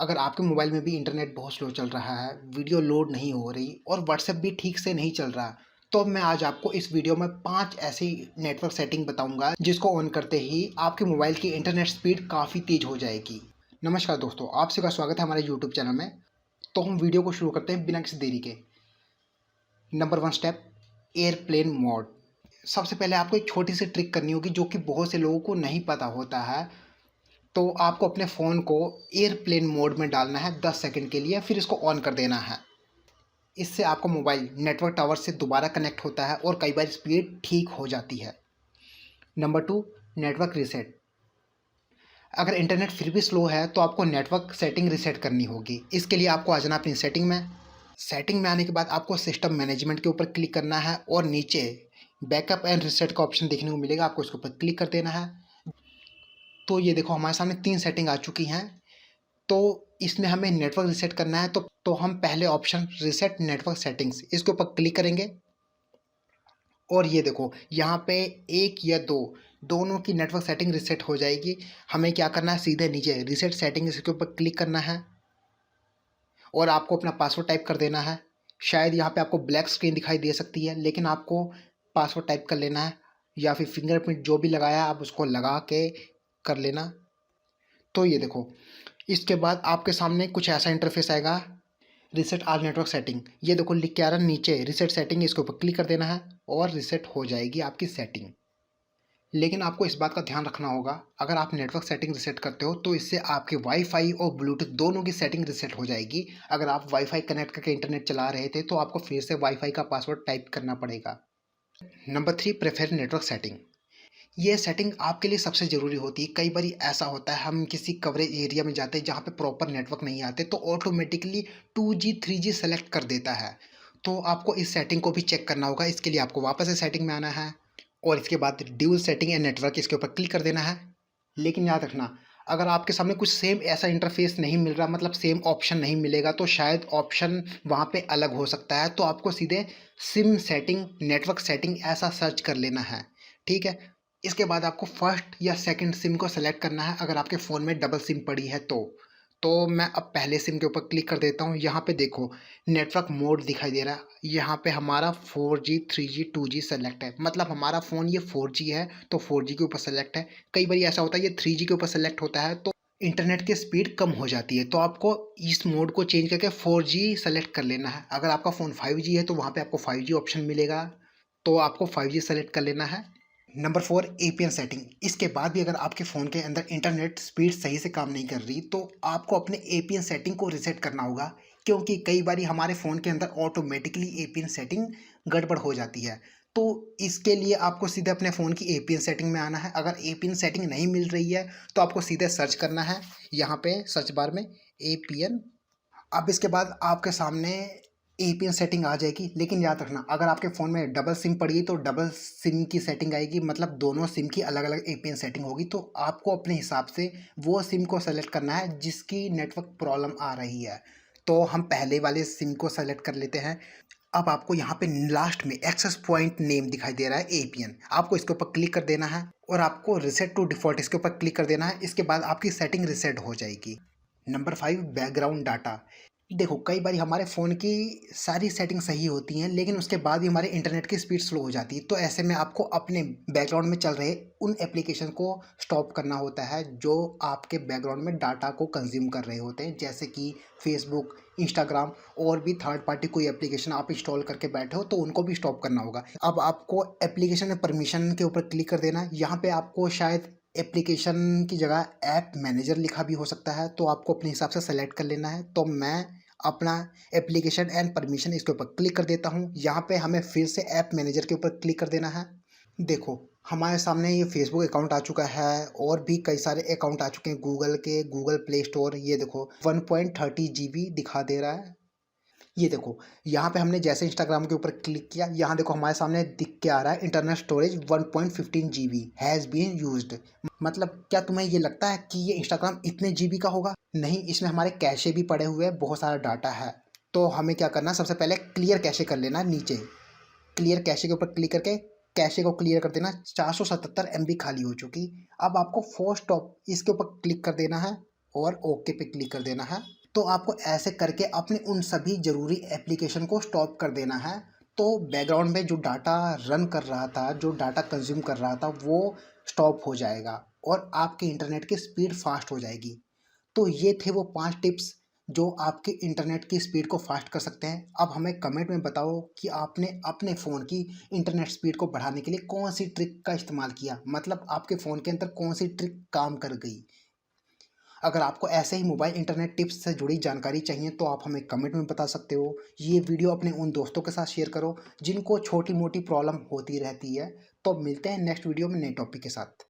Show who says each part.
Speaker 1: अगर आपके मोबाइल में भी इंटरनेट बहुत स्लो चल रहा है, वीडियो लोड नहीं हो रही और व्हाट्सएप भी ठीक से नहीं चल रहा, तो मैं आज आपको इस वीडियो में 5 ऐसी नेटवर्क सेटिंग बताऊंगा जिसको ऑन करते ही आपके मोबाइल की इंटरनेट स्पीड काफ़ी तेज हो जाएगी। नमस्कार दोस्तों, आप सबका स्वागत है हमारे यूट्यूब चैनल में। तो हम वीडियो को शुरू करते हैं बिना किसी देरी के। Number 1 step, airplane mode. सबसे पहले आपको एक छोटी सी ट्रिक करनी होगी जो कि बहुत से लोगों को नहीं पता होता है। तो आपको अपने फ़ोन को एयरप्लेन मोड में डालना है 10 सेकंड के लिए, फिर इसको ऑन कर देना है। इससे आपका मोबाइल नेटवर्क टावर से दोबारा कनेक्ट होता है और कई बार स्पीड ठीक हो जाती है। Number 2, network reset. अगर इंटरनेट फिर भी स्लो है तो आपको नेटवर्क सेटिंग रीसेट करनी होगी। इसके लिए आपको आ जाना अपनी सेटिंग में आने के बाद आपको सिस्टम मैनेजमेंट के ऊपर क्लिक करना है और नीचे बैकअप एंड रीसेट का ऑप्शन देखने को मिलेगा, आपको इसके ऊपर क्लिक कर देना है। तो ये देखो हमारे सामने 3 सेटिंग आ चुकी हैं। तो इसमें हमें नेटवर्क रीसेट करना है तो हम पहले ऑप्शन रीसेट नेटवर्क सेटिंग्स इसके ऊपर क्लिक करेंगे और ये देखो यहाँ पे 1 या 2 दोनों की नेटवर्क सेटिंग रीसेट हो जाएगी। हमें क्या करना है, सीधे नीचे रीसेट सेटिंग्स इसके ऊपर क्लिक करना है और आपको अपना पासवर्ड टाइप कर देना है। शायद यहाँ पे आपको ब्लैक स्क्रीन दिखाई दे सकती है, लेकिन आपको पासवर्ड टाइप कर लेना है या फिर फिंगरप्रिंट जो भी लगाया आप उसको लगा के कर लेना। तो ये देखो, इसके बाद आपके सामने कुछ ऐसा इंटरफेस आएगा, रीसेट ऑल नेटवर्क सेटिंग। ये देखो लिख के आ रहा है नीचे रीसेट सेटिंग, इसके ऊपर क्लिक कर देना है और रीसेट हो जाएगी आपकी सेटिंग। लेकिन आपको इस बात का ध्यान रखना होगा, अगर आप नेटवर्क सेटिंग रीसेट करते हो तो इससे आपके वाईफाई और ब्लूटूथ दोनों की सेटिंग रीसेट हो जाएगी। अगर आप वाईफाई कनेक्ट करके इंटरनेट चला रहे थे तो आपको फिर से वाईफाई का पासवर्ड टाइप करना पड़ेगा। Number 3, prefer network setting. ये सेटिंग आपके लिए सबसे ज़रूरी होती है। कई बार ऐसा होता है हम किसी कवरेज एरिया में जाते हैं जहाँ पे प्रॉपर नेटवर्क नहीं आते, तो ऑटोमेटिकली 2G 3G सेलेक्ट कर देता है। तो आपको इस सेटिंग को भी चेक करना होगा। इसके लिए आपको वापस से सेटिंग में आना है और इसके बाद ड्यूल सेटिंग एंड नेटवर्क इसके ऊपर क्लिक कर देना है। लेकिन याद रखना, अगर आपके सामने कुछ सेम ऐसा इंटरफेस नहीं मिल रहा, मतलब सेम ऑप्शन नहीं मिलेगा, तो शायद ऑप्शन वहाँ पे अलग हो सकता है। तो आपको सीधे सिम सेटिंग नेटवर्क सेटिंग ऐसा सर्च कर लेना है, ठीक है। इसके बाद आपको फर्स्ट या सेकंड सिम को सेलेक्ट करना है अगर आपके फ़ोन में डबल सिम पड़ी है तो मैं अब पहले सिम के ऊपर क्लिक कर देता हूँ। यहाँ पे देखो नेटवर्क मोड दिखाई दे रहा है, यहाँ पे हमारा 4G 3G 2G सेलेक्ट है, मतलब हमारा फ़ोन ये 4G है तो 4G के ऊपर सेलेक्ट है। कई बार ऐसा होता है ये 3G के ऊपर सेलेक्ट होता है तो इंटरनेट की स्पीड कम हो जाती है, तो आपको इस मोड को चेंज करके 4G सेलेक्ट कर लेना है। अगर आपका फ़ोन 5G है तो वहाँ पे आपको 5G ऑप्शन मिलेगा, तो आपको 5G सेलेक्ट कर लेना है। Number 4, APN setting. इसके बाद भी अगर आपके फ़ोन के अंदर इंटरनेट स्पीड सही से काम नहीं कर रही तो आपको अपने एपीएन सेटिंग को रीसेट करना होगा, क्योंकि कई बार हमारे फ़ोन के अंदर ऑटोमेटिकली एपीएन सेटिंग गड़बड़ हो जाती है। तो इसके लिए आपको सीधे अपने फ़ोन की एपीएन सेटिंग में आना है। अगर एपीएन सेटिंग नहीं मिल रही है तो आपको सीधे सर्च करना है यहाँ पे सर्च बार में एपीएन। अब इसके बाद आपके सामने एपीएन सेटिंग आ जाएगी। लेकिन याद रखना, अगर आपके फ़ोन में डबल सिम पड़ी है तो डबल सिम की सेटिंग आएगी, मतलब दोनों सिम की अलग अलग एपीएन सेटिंग होगी। तो आपको अपने हिसाब से वो सिम को सेलेक्ट करना है जिसकी नेटवर्क प्रॉब्लम आ रही है। तो हम पहले वाले सिम को सेलेक्ट कर लेते हैं। अब आपको यहाँ पे लास्ट में एक्सेस पॉइंट नेम दिखाई दे रहा है एपीएन, आपको इसके ऊपर क्लिक कर देना है और आपको रिसेट टू डिफ़ॉल्ट इसके ऊपर क्लिक कर देना है। इसके बाद आपकी सेटिंग रिसेट हो जाएगी। Number 5, background data. देखो कई बार हमारे फ़ोन की सारी सेटिंग सही होती हैं लेकिन उसके बाद भी हमारे इंटरनेट की स्पीड स्लो हो जाती है, तो ऐसे में आपको अपने बैकग्राउंड में चल रहे उन एप्लीकेशन को स्टॉप करना होता है जो आपके बैकग्राउंड में डाटा को कंज्यूम कर रहे होते हैं, जैसे कि फेसबुक, इंस्टाग्राम और भी थर्ड पार्टी कोई एप्लीकेशन आप इंस्टॉल करके बैठे हो तो उनको भी स्टॉप करना होगा। अब आपको एप्लीकेशन में परमिशन के ऊपर क्लिक कर देना है। यहाँ पे आपको शायद एप्लीकेशन की जगह ऐप मैनेजर लिखा भी हो सकता है, तो आपको अपने हिसाब से सेलेक्ट कर लेना है। तो मैं अपना एप्लीकेशन एंड परमिशन इसके ऊपर क्लिक कर देता हूँ। यहाँ पे हमें फिर से ऐप मैनेजर के ऊपर क्लिक कर देना है। देखो हमारे सामने ये फेसबुक अकाउंट आ चुका है और भी कई सारे अकाउंट आ चुके हैं गूगल के, गूगल प्ले स्टोर। ये देखो 1.30 GB दिखा दे रहा है। ये देखो यहाँ पे हमने जैसे इंस्टाग्राम के ऊपर क्लिक किया, यहाँ देखो हमारे सामने दिख के आ रहा है internal storage 1.15 GB has been used. मतलब क्या तुम्हें ये लगता है कि ये इंस्टाग्राम इतने जीबी का होगा? नहीं, इसमें हमारे कैशे भी पड़े हुए हैं, बहुत सारा डाटा है। तो हमें क्या करना है, सबसे पहले क्लियर कैशे कर लेना है। नीचे क्लियर कैशे के ऊपर क्लिक करके कैशे को क्लियर कर देना। 477 MB खाली हो चुकी। अब आपको फोर्स स्टॉप इसके ऊपर क्लिक कर देना है और ओके पे क्लिक कर देना है। तो आपको ऐसे करके अपने उन सभी ज़रूरी एप्लीकेशन को स्टॉप कर देना है। तो बैकग्राउंड में जो डाटा रन कर रहा था, जो डाटा कंज्यूम कर रहा था, वो स्टॉप हो जाएगा और आपके इंटरनेट की स्पीड फास्ट हो जाएगी। तो ये थे वो 5 टिप्स जो आपके इंटरनेट की स्पीड को फास्ट कर सकते हैं। अब हमें कमेंट में बताओ कि आपने अपने फ़ोन की इंटरनेट स्पीड को बढ़ाने के लिए कौन सी ट्रिक का इस्तेमाल किया, मतलब आपके फ़ोन के अंदर कौन सी ट्रिक काम कर गई। अगर आपको ऐसे ही मोबाइल इंटरनेट टिप्स से जुड़ी जानकारी चाहिए तो आप हमें कमेंट में बता सकते हो। ये वीडियो अपने उन दोस्तों के साथ शेयर करो जिनको छोटी मोटी प्रॉब्लम होती रहती है। तो मिलते हैं नेक्स्ट वीडियो में नए टॉपिक के साथ।